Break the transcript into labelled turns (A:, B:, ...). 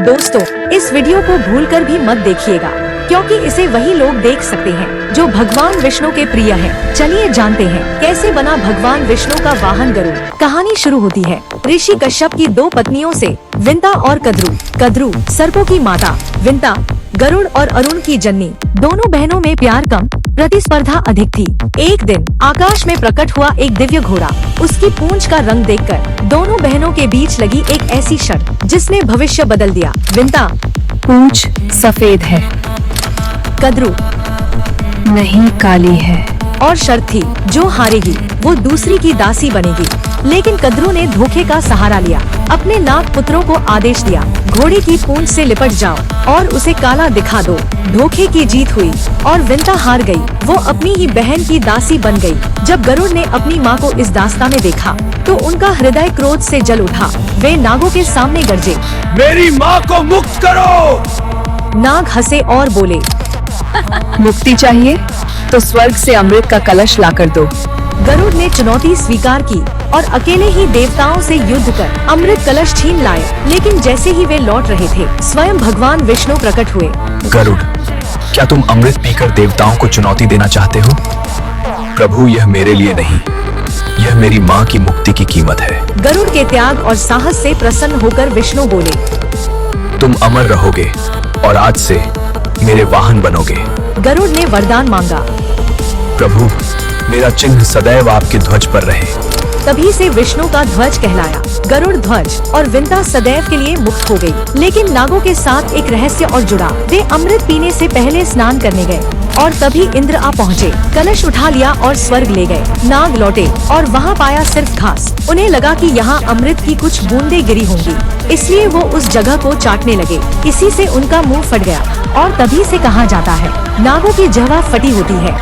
A: दोस्तों, इस वीडियो को भूलकर भी मत देखिएगा, क्योंकि इसे वही लोग देख सकते हैं जो भगवान विष्णु के प्रिय हैं। चलिए जानते हैं कैसे बना भगवान विष्णु का वाहन गरुड़। कहानी शुरू होती है ऋषि कश्यप की दो पत्नियों से, विंता और कद्रू। कद्रू सर्पों की माता, विंता गरुड़ और अरुण की जननी। दोनों बहनों में प्यार कम, प्रतिस्पर्धा अधिक थी। एक दिन आकाश में प्रकट हुआ एक दिव्य घोड़ा। उसकी पूंछ का रंग देखकर दोनों बहनों के बीच लगी एक ऐसी शर्त जिसने भविष्य बदल दिया। विंता,
B: पूंछ सफेद है।
A: कद्रू,
B: नहीं, काली है।
A: और शर्त थी, जो हारेगी वो दूसरी की दासी बनेगी। लेकिन कद्रू ने धोखे का सहारा लिया। अपने नाग पुत्रों को आदेश दिया, घोड़े की पूंछ से लिपट जाओ और उसे काला दिखा दो। धोखे की जीत हुई और विंता हार गई। वो अपनी ही बहन की दासी बन गई। जब गरुड़ ने अपनी माँ को इस दास्तां में देखा तो उनका हृदय क्रोध से जल उठा। वे नागों के सामने गरजे,
C: मेरी माँ को मुक्त करो।
A: नाग हंसे और बोले,
B: मुक्ति चाहिए तो स्वर्ग से अमृत का कलश लाकर दो।
A: गरुड़ ने चुनौती स्वीकार की और अकेले ही देवताओं से युद्ध कर अमृत कलश छीन लाए। लेकिन जैसे ही वे लौट रहे थे, स्वयं भगवान विष्णु प्रकट हुए।
C: गरुड़, क्या तुम अमृत पीकर देवताओं को चुनौती देना चाहते हो? प्रभु, यह मेरे लिए नहीं, यह मेरी माँ की मुक्ति की कीमत है।
A: गरुड़ के त्याग और साहस से प्रसन्न होकर विष्णु बोले,
C: तुम अमर रहोगे और आज से मेरे वाहन बनोगे।
A: गरुड़ ने वरदान मांगा,
C: प्रभु, मेरा चिन्ह सदैव आपके ध्वज पर रहे।
A: तभी से विष्णु का ध्वज कहलाया। गरुड़ ध्वज और विंता सदैव के लिए मुक्त हो गई। लेकिन नागों के साथ एक रहस्य और जुड़ा। वे अमृत पीने से पहले स्नान करने गए और तभी इंद्र आ पहुँचे। कलश उठा लिया और स्वर्ग ले गए। नाग लौटे और वहाँ पाया सिर्फ घास। उन्हें लगा कि यहाँ अमृत की कुछ बूंदें गिरी होंगी, इसलिए वो उस जगह को चाटने लगे। इसी से उनका मुंह फट गया और तभी से कहा जाता है, नागों की जवा फटी होती है।